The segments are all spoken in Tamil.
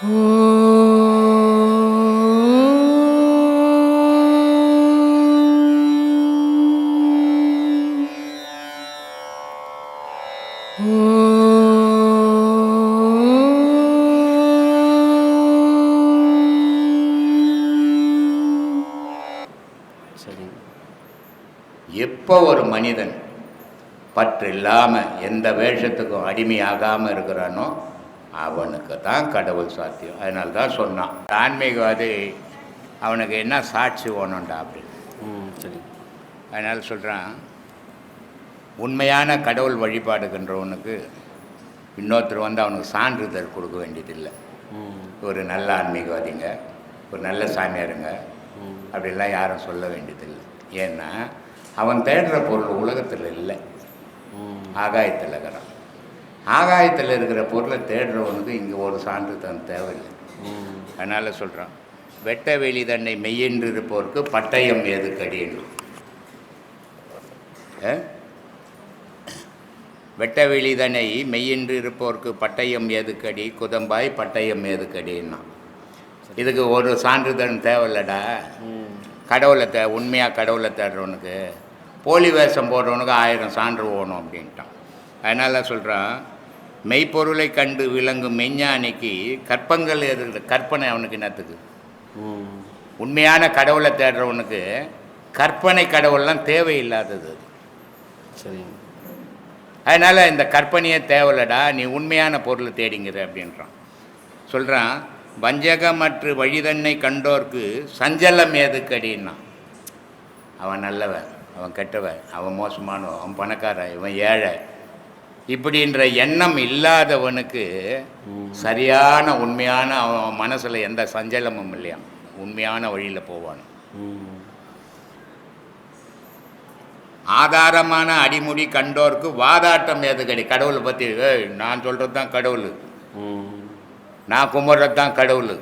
எப்போ ஒரு மனிதன் பற்று இல்லாமல் எந்த வேஷத்துக்கும் அடிமையாகாமல் இருக்கிறானோ அவனுக்கு தான் கடவுள் சாத்தியம். அதனால தான் சொன்னான், ஆன்மீகவாதி அவனுக்கு என்ன சாட்சி வேணும்டா அப்படின்னு. சரி. அதனால் சொல்கிறான், உண்மையான கடவுள் வழிபாடுகின்றவனுக்கு இன்னொருத்தர் வந்து அவனுக்கு சான்றிதழ் கொடுக்க வேண்டியதில்லை. ஒரு நல்ல ஆன்மீகவாதிங்க, ஒரு நல்ல சாமியாருங்க அப்படிலாம் யாரும் சொல்ல வேண்டியதில்லை. ஏன்னா அவன் தேடுற பொருள் உலகத்தில் இல்லை, ஆகாயத்தில் இருக்கிறான். ஆகாயத்தில் இருக்கிற பொருளை தேடுறவனுக்கு இங்கே ஒரு சான்றிதழ் தேவையில்லை. அதனால் சொல்கிறான், வெட்ட வெளி தன்னை மெய்யென்று இருப்போருக்கு பட்டயம் ஏதுக்கடின்னு. வெட்ட வெளி தன்னை மெய்யென்று இருப்போருக்கு பட்டயம் ஏதுக்கடி குதம்பாய் பட்டயம் ஏதுக்கடின்னா. இதுக்கு ஒரு சான்றிதழ் தேவையில்லடா. கடவுளை உண்மையாக கடவுளை தேடுறவனுக்கு, போலி வேஷம் போடுறவனுக்கு 1000 சான்று போகணும் அப்படின்ட்டான். அதனால் சொல்கிறான், மெய்ப்பொருளை கண்டு விளங்கும் மெஞ்ஞானிக்கு கற்பங்கள் இருக்கிற கற்பனை அவனுக்கு என்னத்துக்கு? உண்மையான கடவுளை தேடுறவனுக்கு கற்பனை கடவுள்லாம் தேவையில்லாதது. சரி. அதனால் இந்த கற்பனையே தேவையில்லடா, நீ உண்மையான பொருளை தேடிங்கிற அப்படின்றான். சொல்கிறான், வஞ்சகமற்று வழிதன்னை கண்டோர்க்கு சஞ்சலம் ஏதுக்கடின்னா. அவன் நல்லவன், அவன் கெட்டவன், அவன் மோசமானவன், அவன் பணக்காரன், இவன் ஏழை, இப்படின்ற எண்ணம் இல்லாதவனுக்கு சரியான உண்மையான அவன் மனசில் எந்த சஞ்சலமும் இல்லையா, உண்மையான வழியில் போவான். ஆதாரமான அடிமுடி கண்டோருக்கு வாதாட்டம் ஏதுக்கடி. கடவுளை பற்றி நான் சொல்கிறது தான் கடவுள், நான் கும்பிட்றது தான் கடவுள்,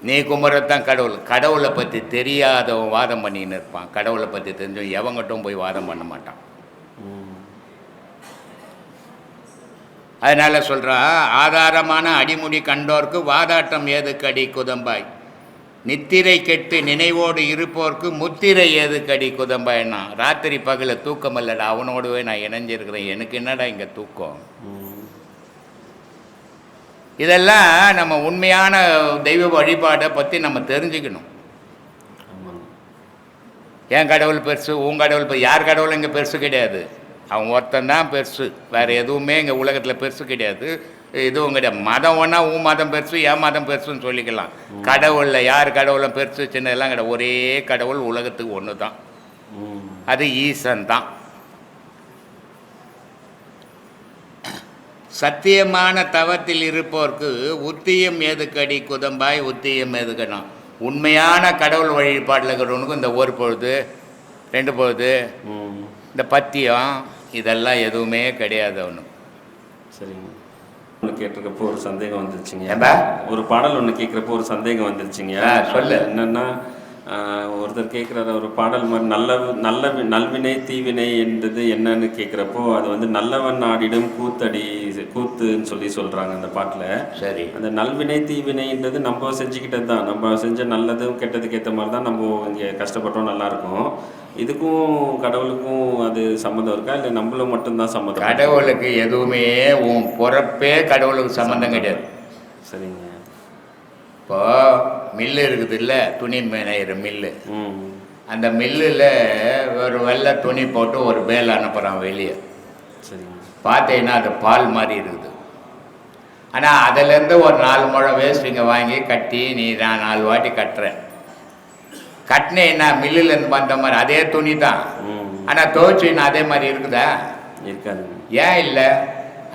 நீ கும்பிட்றது தான் கடவுள். கடவுளை பற்றி தெரியாதவன் வாதம் பண்ணின்னு இருப்பான். கடவுளை பற்றி தெரிஞ்சவன் எவங்கிட்டும் போய் வாதம் பண்ண மாட்டான். அதனால் சொல்கிறான், ஆதாரமான அடிமுடி கண்டோர்க்கு வாதாட்டம் ஏதுக்கடி குதம்பாய், நித்திரை கெட்டு நினைவோடு இருப்போர்க்கு முத்திரை ஏதுக்கடி குதம்பாய்னா. ராத்திரி பகல தூக்கம் இல்லைடா, அவனோடவே நான் இணைஞ்சிருக்கிறேன், எனக்கு என்னடா இங்கே தூக்கம்? இதெல்லாம் நம்ம உண்மையான தெய்வ வழிபாடை பற்றி நம்ம தெரிஞ்சுக்கணும். ஏன் கடவுள் பெருசு, உன் கடவுள் யார் கடவுள் இங்கே பெருசு கிடையாது, அவன் ஒருத்தன் தான் பெருசு, வேறு எதுவுமே இங்கே உலகத்தில் பெருசு கிடையாது. இதுவும் கிடையாது. மதம் ஒன்றா உன் மதம் பெருசு என் மதம் பெருசுன்னு சொல்லிக்கலாம். கடவுளில் யார் கடவுளும் பெருசு சின்னதெல்லாம் கிடையாது. ஒரே கடவுள் உலகத்துக்கு ஒன்று தான், அது ஈசன் தான். சத்தியமான தவத்தில் இருப்போர்க்கு உத்தியம் ஏதுக்கடி குதம்பாய் உத்தியம் ஏதுக்கணும். உண்மையான கடவுள் வழிபாட்டில் இருக்கிறவனுக்கும் இந்த ஒரு பொழுது 2 பொழுது இந்த பத்தியம் இதெல்லாம் எதுவுமே கிடையாது அவனுக்கு. சரிங்க. ஒன்று கேட்டிருக்கப்போ ஒரு சந்தேகம் வந்துருச்சுங்க. ஒரு பாடல் ஒன்று கேட்குறப்போ ஒரு சந்தேகம் வந்துருச்சுங்க. சொல்லு. என்னென்னா, ஒருத்தர் கேட்குறாரு, ஒரு பாடல் மாதிரி நல்வினை தீவினை என்றது என்னன்னு கேட்குறப்போ அது வந்து நல்லவன் ஆடிடும் கூத்துன்னு சொல்கிறாங்க அந்த பாட்டில். சரி. அந்த நல்வினை தீவினைன்றது நம்ம செஞ்சுக்கிட்டது தான், நம்ம செஞ்ச நல்லதும் கெட்டதுக்கு ஏற்ற மாதிரி தான் நம்ம இங்கே கஷ்டப்பட்டோம் நல்லாயிருக்கும். இதுக்கும் கடவுளுக்கும் அது சம்மந்தம் இருக்கா, இல்லை நம்மளும் மட்டும்தான் சம்மந்தம்? கடவுளுக்கு எதுவுமே உன் பொறப்பே கடவுளுக்கு சம்மந்தம் கிடையாது. சரிங்க. இப்போ மில்லு இருக்குது இல்லை, துணி நெய்கிற மில்லு, அந்த மில்லில் ஒரு வெள்ளை துணி போட்டு ஒரு பேல் அனுப்புகிறான் வெளியே. சரிங்க. பார்த்தீங்கன்னா அது பால் மாதிரி இருக்குது. ஆனால் அதிலேருந்து ஒரு 4 முழம் வேஸ்ட்டுங்க வாங்கி கட்டி நான் 4 வாட்டி கட்டுறேன். கட்டினேன்னா மில்லுலேருந்து வந்த மாதிரி அதே துணி தான், ஆனால் துவைச்சின்னா அதே மாதிரி இருக்குதா? இருக்காது. ஏன் இல்லை?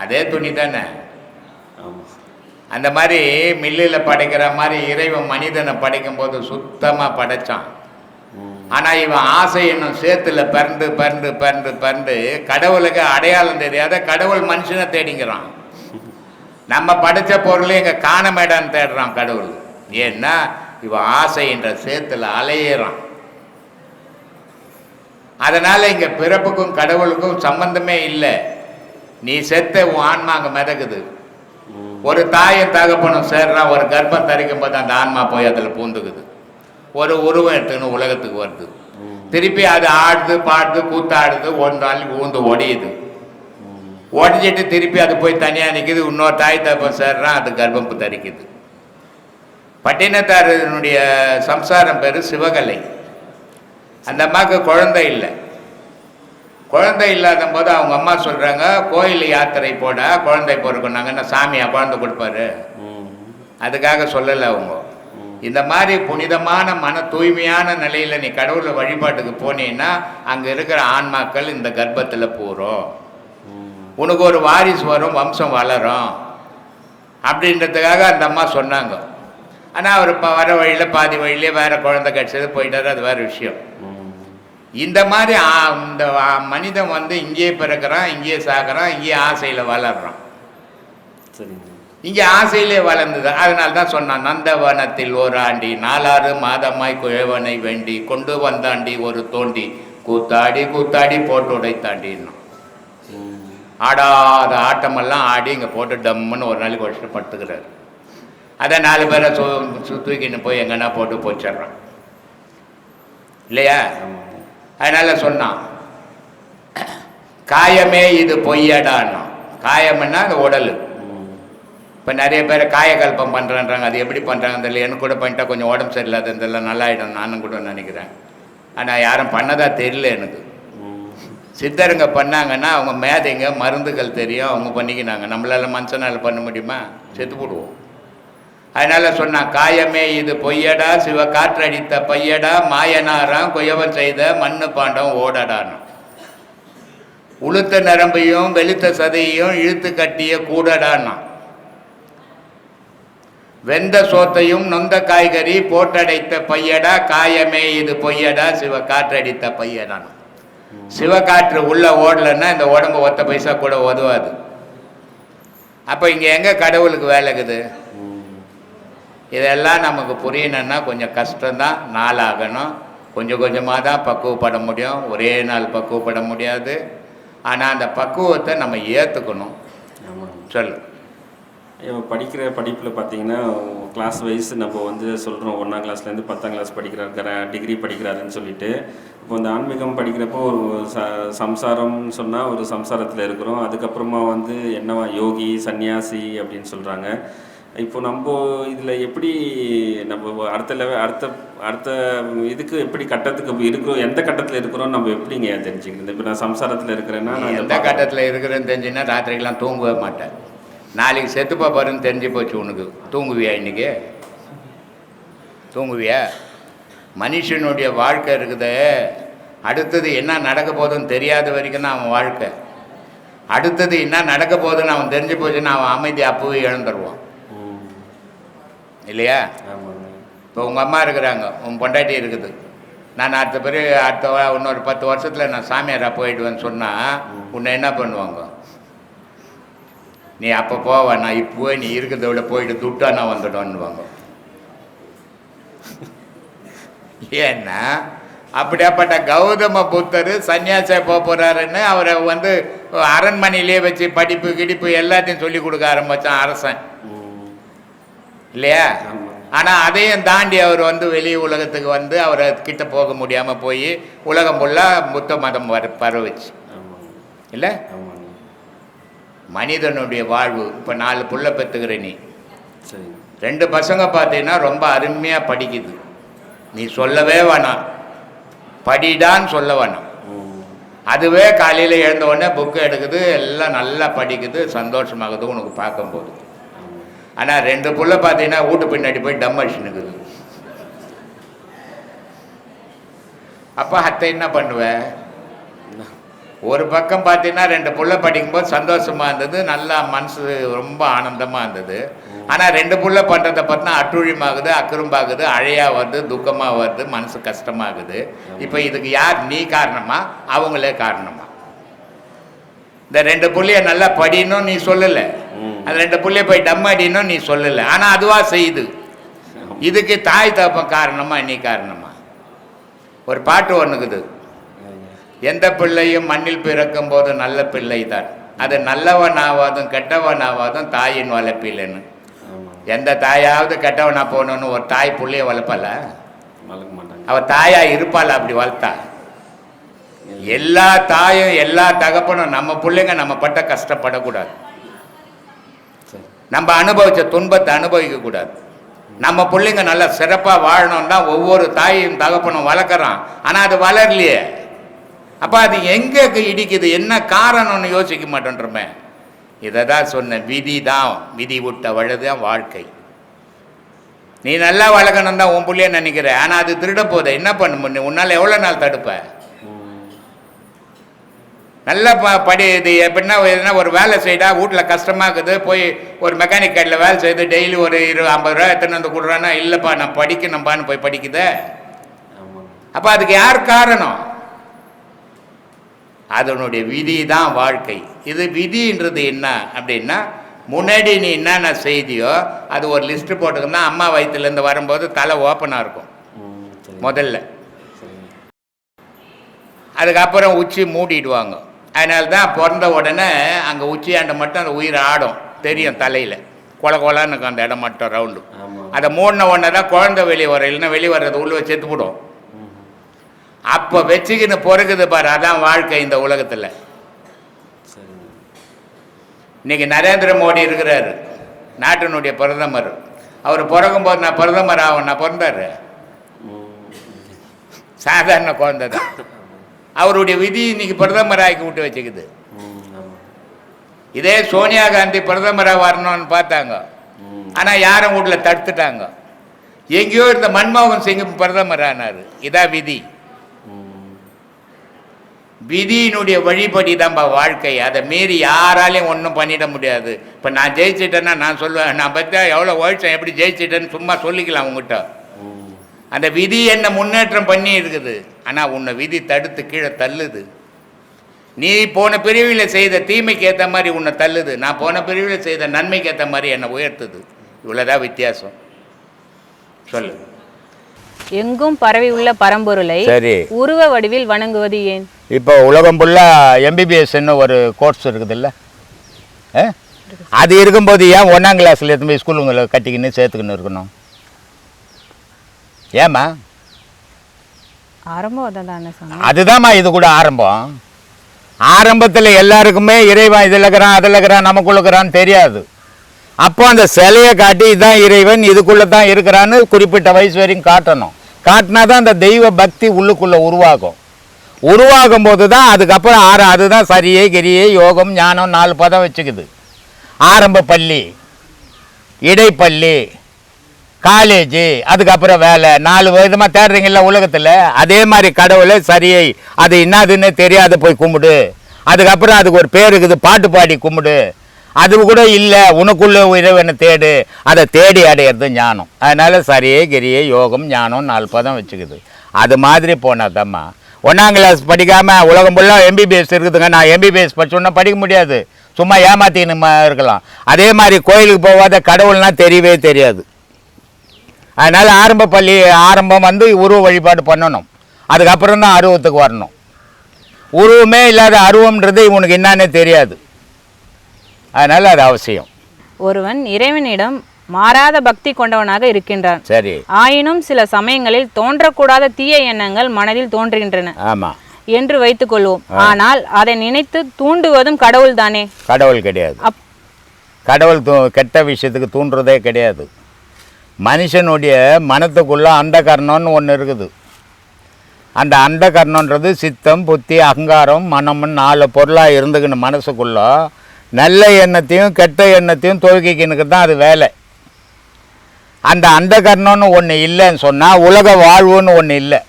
அதே துணி தானே. அந்த மாதிரி மில்லில் படைக்கிற மாதிரி இறைவன் மனிதனை படைக்கும்போது சுத்தமாக படைத்தான். ஆனால் இவன் ஆசை என்னும் சேத்துல பறந்து பறந்து பறந்து பறந்து கடவுளுக்கு அடையாளம் தெரியாத கடவுள் மனுஷனை தேடிங்கிறான். நம்ம படைத்த பொருளை இங்கே காண மேடான்னு தேடுறான் கடவுள். ஏன்னா இவன் ஆசை என்ற சேத்துல அலையிறான். அதனால் இங்கே பிறப்புக்கும் கடவுளுக்கும் சம்பந்தமே இல்லை. நீ செத்த உன் ஆன்மா அங்கே மிதக்குது. ஒரு தாயும் தகப்பனும் சேர்றா, ஒரு கர்ப்பம் தரிக்கும் போது அந்த ஆன்மா போய் அதில் பூந்துக்குது, ஒரு உருவம் எடுத்துன்னு உலகத்துக்கு வருது. திருப்பி அது ஆடுது பாடுது கூத்தாடுது, ஒரு நாள் ஊந்து ஒடியுது, ஒடிஞ்சிட்டு திருப்பி அது போய் தனியாக நிற்கிது, இன்னொரு தாய் தகப்பன் சேர்றான், அது கர்ப்பம் தரிக்குது. பட்டினத்தாரனுடைய சம்சாரம் பேர் சிவகலை. அந்த அம்மாவுக்கு குழந்தை இல்லை. குழந்தை இல்லாத போது அவங்க அம்மா சொல்கிறாங்க, கோயில் யாத்திரை போட குழந்தை பிறக்குனாங்கன்னா சாமியா குழந்தை கொடுப்பாரு, அதுக்காக சொல்லலை அவங்க. இந்த மாதிரி புனிதமான மன தூய்மையான நிலையில் நீ கடவுளை வழிபாட்டுக்கு போனீன்னா அங்கே இருக்கிற ஆன்மாக்கள் இந்த கர்ப்பத்தில் பூரும், உனக்கு ஒரு வாரிசு வரும், வம்சம் வளரும் அப்படின்றதுக்காக அந்த அம்மா சொன்னாங்க. ஆனால் அவர் வர வழியில் பாதி வழியிலே வேறு குழந்தை கிடச்சது போயிட்டாரு, அது வேறு விஷயம். இந்த மாதிரி இந்த மனிதன் வந்து இங்கேயே பிறக்கிறான், இங்கேயே சாகிறான், இங்கேயே ஆசையில் வளர்றான். சரிங்க. இங்கே ஆசையிலே வளர்ந்தது. அதனால தான் சொன்னான், நந்தவனத்தில் ஓராண்டி 4 மாதமாய் குழவனை வேண்டி கொண்டு வந்தாண்டி ஒரு தோண்டி கூத்தாடி கூத்தாடி போட்டு உடைத்தாண்டின்னு. ஆடாத ஆட்டமெல்லாம் ஆடி இங்கே போட்டு டம்முன்னு ஒரு நாளைக்கு வச்சுட்டு படுத்துக்கிறாரு. அதை 4 பேரை தூக்கின்னு போய் எங்கன்னா போட்டு போச்சிட்றான் இல்லையா? அதனால் சொன்னான், காயமே இது பொய்யடான்னா. காயம்னா அந்த உடல். இப்போ நிறைய பேர் காயக்கல்பம் பண்ணுறேன்றாங்க, அது எப்படி பண்ணுறாங்க தெரியல. எனக்கு கூட பண்ணிட்டா கொஞ்சம் உடம்பு சரியில்லாத இதெல்லாம் நல்லாயிடும் நானும் கூட நினைக்கிறேன். ஆனால் யாரும் பண்ணதா தெரியல எனக்கு. சித்தருங்க பண்ணாங்கன்னா அவங்க மேதைங்க, மருந்துகள் தெரியும், அவங்க பண்ணிக்கினாங்க. நம்மளால மனுஷனால் பண்ண முடியுமா? செத்து போடுவோம். அதனால் சொன்னான், காயமே இது பொய்யடா, சிவ காற்றடித்த பையடா, மாயனாராம் குயவன் செய்த மண்ணு பாண்டம் ஓடடான்னு. உளுத்த நரம்பையும் வெளுத்த சதையையும் இழுத்து கட்டிய கூடடான்னா. வெந்த சோத்தையும் நொந்த காய்கறி போட்டடைத்த பையடா, காயமே இது பொய்யடா, சிவ காற்றடித்த பையடான்னு. சிவகாற்று உள்ள ஓடலைன்னா இந்த உடம்பு ஒத்த பைசா கூட உதவாது. அப்போ இங்கே எங்கே கடவுளுக்கு வேலை இருக்குது? இதெல்லாம் நமக்கு புரியணுன்னா கொஞ்சம் கஷ்டம்தான், நாளாகணும். கொஞ்சம் கொஞ்சமாக தான் பக்குவப்பட முடியும், ஒரே நாள் பக்குவப்பட முடியாது. ஆனால் அந்த பக்குவத்தை நம்ம ஏற்றுக்கணும். சொல்லு. படிக்கிற படிப்பில் பார்த்தீங்கன்னா கிளாஸ் வைஸ் நம்ம வந்து சொல்கிறோம், 1ஆம் கிளாஸ்லேருந்து 10ஆம் கிளாஸ் படிக்கிறாரு, டிகிரி படிக்கிறாருன்னு சொல்லிட்டு. இப்போ இந்த ஆன்மீகம் படிக்கிறப்போ ஒரு சம்சாரம்னு சொன்னால் ஒரு சம்சாரத்தில் இருக்கிறோம். அதுக்கப்புறமா வந்து என்னவா யோகி சன்னியாசி அப்படின்னு சொல்கிறாங்க. இப்போ நம்ம இதில் எப்படி நம்ம அடுத்த இதுக்கு எப்படி கட்டத்துக்கு இருக்கிறோம், எந்த கட்டத்தில் இருக்கிறோம் நம்ம எப்படிங்க தெரிஞ்சுக்கிறது? இப்போ நான் சம்சாரத்தில் இருக்கிறேன்னா நான் எந்த கட்டத்தில் இருக்கிறேன்னு தெரிஞ்சுன்னா ராத்திரிக்கெல்லாம் தூங்கவே மாட்டேன். நாளைக்கு செத்து போப்பாருன்னு தெரிஞ்சு போச்சு உனக்கு. தூங்குவியா? இன்றைக்கி தூங்குவியா? மனுஷனுடைய வாழ்க்கை இருக்குது, அடுத்தது என்ன நடக்க போகுதுன்னு தெரியாத வரைக்கும் தான் அவன் வாழ்க்கை. அடுத்தது என்ன நடக்க போகுதுன்னு அவன் தெரிஞ்சு போச்சுன்னா அவன் அமைதி அப்பவே இழந்துருவான் இல்லையா? இப்போ உங்கள் அம்மா இருக்கிறாங்க, உன் பொண்டாட்டி இருக்குது, நான் அடுத்த இன்னொரு 10 வருஷத்தில் நான் சாமியாராக போயிடுவேன்னு சொன்னால் உன்னை என்ன பண்ணுவாங்க? நீ அப்போ போவ, நான் இப்போவே நீ இருக்கிறத விட போயிட்டு துட்டா நான் வந்துட்டோன்னுவாங்க. ஏன்னா அப்படியாப்பட்ட கௌதம புத்தர் சன்னியாசியாக போகிறாருன்னு அவரை வந்து அரண்மனையிலே வச்சு படிப்பு கிடிப்பு எல்லாத்தையும் சொல்லி கொடுக்க ஆரம்பித்தான் அரசன் இல்லையா? ஆனால் அதையும் தாண்டி அவர் வந்து வெளி உலகத்துக்கு வந்து அவரை கிட்ட போக முடியாமல் போய் உலகம் ஃபுல்லாக புத்த மதம் பரவச்சு இல்லை? மனிதனுடைய வாழ்வு. இப்போ 4 புள்ள பெற்றுக்கிற நீ, 2 பசங்க பார்த்தீங்கன்னா ரொம்ப அருமையாக படிக்குது. நீ சொல்லவே வேணாம், படிடான்னு சொல்ல வேணாம். அதுவே காலையில் எழுந்த உடனே புக்கு எடுக்குது, எல்லாம் நல்லா படிக்குது, சந்தோஷமாகுது உனக்கு பார்க்கும்போது. ஆனால் 2 புள்ள பார்த்தீங்கன்னா வீட்டு பின்னாடி போய் டம் அடிச்சுனுக்குது. அப்போ அத்தை என்ன பண்ணுவேன்? ஒரு பக்கம் பார்த்தீங்கன்னா 2 புள்ள படிக்கும்போது சந்தோஷமாக இருந்தது, நல்லா மனசு ரொம்ப ஆனந்தமாக இருந்தது. ஆனால் 2 புள்ள பண்ணுறதை பார்த்தா அட்டுழியமாகுது, அக்குறும்பாகுது, அழையாக வருது, துக்கமாக வருது, மனசு கஷ்டமாகுது. இப்போ இதுக்கு யார்? நீ காரணமா அவங்களே காரணமா? இந்த 2 புள்ளைய நல்லா படினும் நீ சொல்லலை, அந்த 2 புள்ளைய போய் டம் அடினும் நீ சொல்லலை, ஆனால் அதுவாக செய்யுது. இதுக்கு தாய் தகப்பன் காரணமா நீ காரணமா? ஒரு பாட்டு ஒன்றுக்குது, எந்த பிள்ளையும் மண்ணில் பிறக்கும் போது நல்ல பிள்ளை தான், அது நல்லவன் ஆவாதும் கெட்டவன் ஆவாதும் தாயின் வளர்ப்பில்லைன்னு. ஆமாம். எந்த தாயாவது கெட்டவனா போகணுன்னு ஒரு தாய் புள்ளைய வளர்ப்பால? வளர்க்க மாட்டாங்க. அவள் தாயா இருப்பாள் அப்படி வளர்த்தா? எல்லா தாயும் எல்லா தகப்பனும் நம்ம பிள்ளைங்க நம்ம பட்ட கஷ்டப்படக்கூடாது, நம்ம அனுபவித்த துன்பத்தை அனுபவிக்கக்கூடாது. நம்ம பிள்ளைங்க நல்லா சிறப்பாக வாழணும் தான் ஒவ்வொரு தாயும் தகப்பனும் வளர்க்குறான். ஆனால் அது வளரலையே. அப்போ அது எங்கே இடிக்குது, என்ன காரணம்னு யோசிக்க மாட்டேன்றமே. இதை தான் சொன்னேன், விதி தான், விதி விட்ட வழிதான் வாழ்க்கை. நீ நல்லா வளர்க்கணும் தான் உன் பிள்ளைய நினைக்கிற, ஆனால் அது திருட போதே என்ன பண்ண முடியும்? உன்னால் எவ்வளோ நாள் தடுப்ப? நல்லா படி. இது எப்படின்னா எதுனா ஒரு வேலை செய்தா வீட்டில் கஷ்டமாக இருக்குது, போய் ஒரு மெக்கானிக் கடையில் வேலை செய்து டெய்லி ஒரு 50 ரூபா எத்தனை வந்து கொடுறான்னா, இல்லைப்பா நான் படிக்கணும்பான்னு போய் படிக்குதே. அப்போ அதுக்கு யார் காரணம்? அதனுடைய விதி தான் வாழ்க்கை. இது விதின்றது என்ன அப்படின்னா, முன்னாடி நீ என்னென்ன செய்தியோ அது ஒரு லிஸ்ட்டு போட்டுக்கணும். அம்மா வயிற்றுலேருந்து வரும்போது தலை ஓப்பனாக இருக்கும் முதல்ல, அதுக்கப்புறம் உச்சி மூடிடுவாங்க. அதனால தான் பிறந்த உடனே அங்கே உச்சியாண்ட மட்டும் அந்த உயிர் ஆடும் தெரியும், தலையில் கொல கொலான்னு இருக்கும் அந்த இடம் மட்டும் ரவுண்டு. அதை மூடின உடனே தான் குழந்தை வெளியே வரும், இல்லைன்னா வெளியே வர்றது உள்ளே செத்து போடும். அப்போ வச்சுக்கின்னு பிறகுது பாரு, அதான் வாழ்க்கை இந்த உலகத்தில். இன்னைக்கு நரேந்திர மோடி இருக்கிறாரு, நாட்டினுடைய பிரதமர். அவர் பிறக்கும்போது நான் பிரதமர் ஆகும் நான் பிறந்தார், சாதாரண குழந்தை தான். அவருடைய விதி இன்னைக்கு பிரதமர் ஆக்கி விட்டு வச்சுக்குது. இதே சோனியா காந்தி பிரதமராக வரணும்னு பார்த்தாங்க, ஆனால் யாரும் வீட்டில் தடுத்துட்டாங்க. எங்கேயோ இருந்த மன்மோகன் சிங் பிரதமர் ஆனார். இதான் விதி. விதியினுடைய வழிபடி தான்ப்பா வாழ்க்கை. அதை மீறி யாராலையும் ஒன்றும் பண்ணிட முடியாது. இப்போ நான் ஜெயிச்சிட்டேன்னா நான் சொல்லுவேன், நான் பற்றி எவ்வளோ உழைச்சேன், எப்படி ஜெயிச்சிட்டேன்னு சும்மா சொல்லிக்கலாம் உங்ககிட்ட. அந்த விதி என்ன முன்னேற்றம் பண்ணி இருக்குது, ஆனால் உன்னை விதி தடுத்து கீழே தள்ளுது. நீ போன பிரிவில் செய்த தீமைக்கு ஏற்ற மாதிரி உன்னை தள்ளுது, நான் போன பிரிவில் செய்த நன்மைக்கு ஏற்ற மாதிரி என்னை உயர்த்துது. இவ்வளோதான் வித்தியாசம். சொல்லு. எங்கும் பரவி உள்ள பரம்பொருளை சரி உருவ வடிவில் வணங்குவது ஏன்? இப்போ உலகம் ஃபுல்லாக எம்பிபிஎஸ்ன்னு ஒரு கோர்ஸ் இருக்குது இல்லை, அது இருக்கும்போது ஏன் 1ஆம் கிளாஸில் எடுத்து போய் ஸ்கூலுங்களை கட்டிக்கின்னு சேர்த்துக்கின்னு இருக்கணும்? ஏம்மா? ஆரம்பம் அதுதான்மா இது கூட ஆரம்பம். ஆரம்பத்தில் எல்லாருக்குமே இறைவன் இதில் இருக்கிறான் அதில் இருக்கிறான் நமக்குள்ள இருக்கிறான்னு தெரியாது. அப்போ அந்த சிலையை காட்டி இதுதான் இறைவன் இதுக்குள்ளே தான் இருக்கிறான்னு குறிப்பிட்ட வயசு வரைக்கும் காட்டணும். காட்டினா தான் அந்த தெய்வ பக்தி உள்ளுக்குள்ளே உருவாகும். உருவாகும் போது தான் அதுக்கப்புறம் அதுதான் சரியே கிரியே யோகம் ஞானம் 4 பதம் வச்சுக்குது. ஆரம்ப பள்ளி, இடைப்பள்ளி, காலேஜு, அதுக்கப்புறம் வேலை, 4 விதமாக தேடுறீங்கள உலகத்தில். அதே மாதிரி கடவுளை சரியை அது என்னதுன்னு தெரியாத போய் கும்பிடு. அதுக்கப்புறம் அதுக்கு ஒரு பேர் இருக்குது, பாட்டு பாடி கும்பிடு. அது கூட இல்லை, உனக்குள்ள இறைவனை தேடு. அதை தேடி அடையிறது ஞானம். அதனால் சரியே கிரியே யோகம் ஞானம் 4 பதம் வச்சுக்குது. அது மாதிரி போனாதம்மா 1ஆம் கிளாஸ் படிக்காமல் உலகம் ஃபுல்லாக எம்பிபிஎஸ் இருக்குதுங்க. நான் எம்பிபிஎஸ் படிச்சோன்னா படிக்க முடியாது, சும்மா ஏமாத்தின்னு இருக்கலாம். அதே மாதிரி கோயிலுக்கு போகாத கடவுள்னால் தெரியவே தெரியாது. அதனால் ஆரம்ப பள்ளி ஆரம்பம் வந்து உருவ வழிபாடு பண்ணணும். அதுக்கப்புறம் தான் அருவத்துக்கு வரணும். உருவமே இல்லாத அருவம்ன்றது இவனுக்கு என்னன்னே தெரியாது. அதனால் அது அவசியம். ஒருவன் இறைவனிடம் மாறாத பக்தி கொண்டவனாக இருக்கின்றான். சரி. ஆயினும் சில சமயங்களில் தோன்றக்கூடாத தீய எண்ணங்கள் மனதில் தோன்றுகின்றன. ஆமாம் என்று வைத்துக் கொள்வோம். ஆனால் அதை நினைத்து தூண்டுவதும் கடவுள் தானே? கடவுள் கிடையாது. கடவுள் கெட்ட விஷயத்துக்கு தூண்டுறதே கிடையாது. மனுஷனுடைய மனத்துக்குள்ள அந்த கர்ணம்னு ஒன்று இருக்குது. அந்த அந்த கர்ணன்றது சித்தம் புத்தி அகங்காரம் மனம்னு 4 பொருளாக இருந்துக்கின்னு மனசுக்குள்ள நல்ல எண்ணத்தையும் கெட்ட எண்ணத்தையும் துவக்கிக்கினுக்கு தான் அது வேலை. அந்த அந்த கர்ணம்னு ஒன்று இல்லைன்னு சொன்னால் உலக வாழ்வுன்னு ஒன்று இல்லை.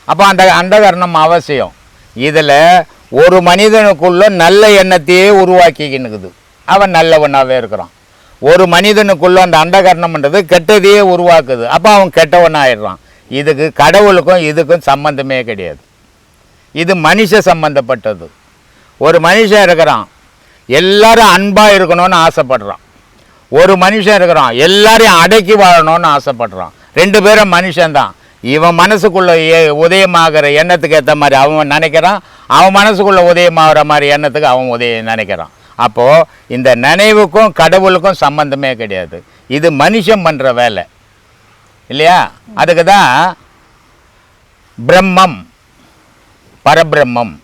அப்போ அந்த அந்த கர்ணம் அவசியம். இதில் ஒரு மனிதனுக்குள்ள நல்ல எண்ணத்தையே உருவாக்கிக்கினுக்குது, அவன் நல்லவனாகவே இருக்கிறான். ஒரு மனிதனுக்குள்ள அந்த அண்டகரணம்ன்றது கெட்டதையே உருவாக்குது, அப்போ அவன் கெட்டவனாகிடுறான். இதுக்கு கடவுளுக்கும் இதுக்கும் சம்பந்தமே கிடையாது. இது மனுஷ சம்பந்தப்பட்டது. ஒரு மனுஷன் இருக்கிறான், எல்லாரும் அன்பாக இருக்கணும்னு ஆசைப்படுறான். ஒரு மனுஷன் இருக்கிறான், எல்லாரையும் அடக்கி வாழணும்னு ஆசைப்படுறான். 2 பேரும் மனுஷன்தான். இவன் மனசுக்குள்ளே உதயமாகிற எண்ணத்துக்கு ஏற்ற மாதிரி அவன் நினைக்கிறான், அவன் மனசுக்குள்ளே உதயமாகிற மாதிரி எண்ணத்துக்கு அவன் நினைக்கிறான். அப்போது இந்த நினைவுக்கும் கடவுளுக்கும் சம்பந்தமே கிடையாது. இது மனுஷன் பண்ணுற வேலை இல்லையா? அதுக்கு தான் பிரம்மம், பரபிரம்மம்.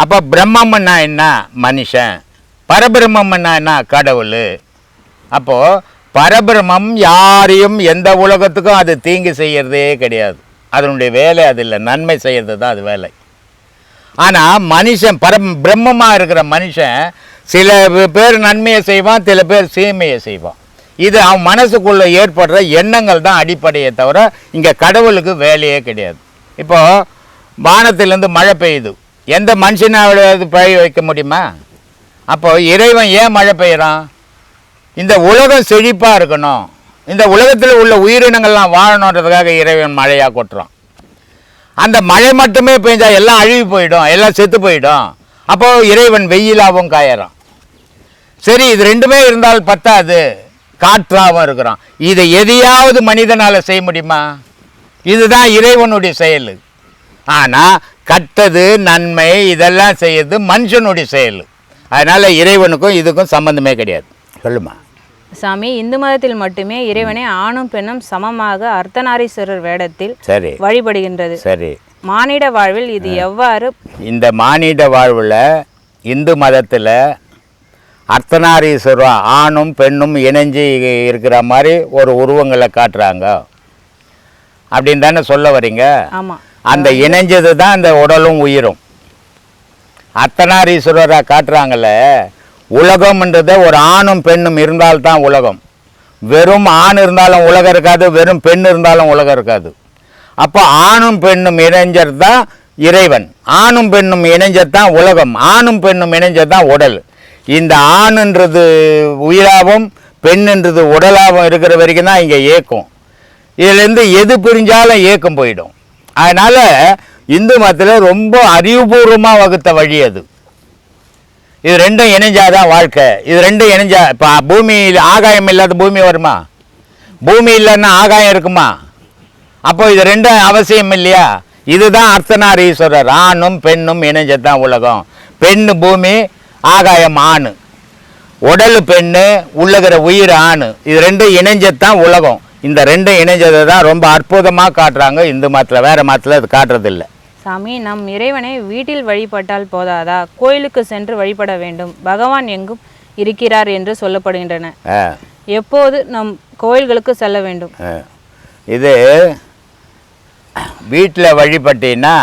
அப்போ பிரம்மம்னா என்ன? மனுஷன். பரபிரம்மம்னா என்ன? கடவுள். அப்போது பரபிரம்மம் யாரையும் எந்த உலகத்துக்கும் அது தீங்கு செய்கிறதே கிடையாது. அதனுடைய வேலை அது இல்லை, நன்மை செய்கிறது தான் அது வேலை. ஆனால் மனுஷன் பிரம்மமாக இருக்கிற மனுஷன் சில பேர் நன்மையை செய்வான், சில பேர் தீமையை செய்வான். இது அவன் மனசுக்குள்ளே ஏற்படுற எண்ணங்கள் தான் அடிப்படையை தவிர இங்கே கடவுளுக்கு வேலையே கிடையாது. இப்போது வானத்திலேருந்து மழை பெய்யுது, எந்த மனுஷனாவது பெய்ய வைக்க முடியுமா? அப்போது இறைவன் ஏன் மழை பெய்கிறான்? இந்த உலகம் செழிப்பாக இருக்கணும், இந்த உலகத்தில் உள்ள உயிரினங்கள்லாம் வாழணுன்றதுக்காக இறைவன் மழையாக கொட்டுறான். அந்த மழை மட்டுமே பெய்ஞ்சால் எல்லாம் அழுகி போயிடும், எல்லாம் செத்து போயிடும். அப்போது இறைவன் வெயிலாகவும் காயறான். சரி, இது ரெண்டுமே இருந்தால் பத்தாது, காற்றாகவும் இருக்கிறான். இதை எதையாவது மனிதனால் செய்ய முடியுமா? இதுதான் இறைவனுடைய செயல். ஆனால் கட்டது நன்மை இதெல்லாம் செய்யறது மனுஷனுடைய செயல். அதனால் இறைவனுக்கும் இதுக்கும் சம்பந்தமே கிடையாது. சொல்லுமா சாமி, இந்து மதத்தில் மட்டுமே இறைவனை ஆணும் பெண்ணும் சமமாக அர்த்தநாரீஸ்வரர் வேடத்தில் சரி வழிபடுகின்றது. சரி, மானிட வாழ்வில் இது எவ்வாறு? இந்த மானிட வாழ்வில் இந்து மதத்தில் அர்த்தநாரீஸ்வரர் ஆணும் பெண்ணும் இணைஞ்சு இருக்கிற மாதிரி ஒரு உருவங்களை காட்டுறாங்க அப்படின்னு தானே சொல்ல வரீங்க? ஆமாம். அந்த இணைஞ்சது தான் அந்த உடலும் உயிரும். அர்த்தநாரீஸ்வரராக காட்டுறாங்கல்ல, உலகம்ன்றத ஒரு ஆணும் பெண்ணும் இருந்தால்தான் உலகம். வெறும் ஆண் இருந்தாலும் உலகம் இருக்காது, வெறும் பெண் இருந்தாலும் உலகம் இருக்காது. அப்போ ஆணும் பெண்ணும் இணைஞ்சது தான் இறைவன், ஆணும் பெண்ணும் இணைஞ்சது தான் உலகம், ஆணும் பெண்ணும் இணைஞ்சது தான் உடல். இந்த ஆணுன்றது உயிராகவும் பெண்ணுன்றது உடலாகவும் இருக்கிற வரைக்கும் தான் இங்கே ஏக்கும். இதுலேருந்து எது பிரிஞ்சாலும் ஏக்கம் போயிடும். அதனால் இந்து மதத்தில் ரொம்ப அறிவுபூர்வமாக வகுத்த வழி அது. இது ரெண்டும் இணைஞ்சாதான் வாழ்க்கை. இது ரெண்டும் இணைஞ்சா இப்போ பூமியில் ஆகாயம் இல்லாத பூமி வருமா? பூமி இல்லைன்னா ஆகாயம் இருக்குமா? அப்போ இது ரெண்டும் அவசியம் இல்லையா? இதுதான் அர்த்தநாரீஸ்வரர், ஆணும் பெண்ணும் இணைஞ்சது தான் உலகம். பெண்ணு பூமி, ஆகாயம் ஆணு, உடல் பெண்ணு, உள்ளகிற உயிர் ஆணு. இது ரெண்டும் இணைஞ்சது தான் உலகம். இந்த ரெண்டும் இணைஞ்சதை தான் ரொம்ப அற்புதமாக காட்டுறாங்க இந்து மதத்தில். வேறு மதத்தில் அது காட்டுறதில்லை. சாமி, நம் இறைவனை வீட்டில் வழிபட்டால் போதாதா, கோயிலுக்கு சென்று வழிபட வேண்டும், பகவான் எங்கும் இருக்கிறார் என்று சொல்லப்படுகின்றன. எப்போது நம் கோயில்களுக்கு செல்ல வேண்டும்? இது வீட்டில் வழிபட்டீங்கன்னா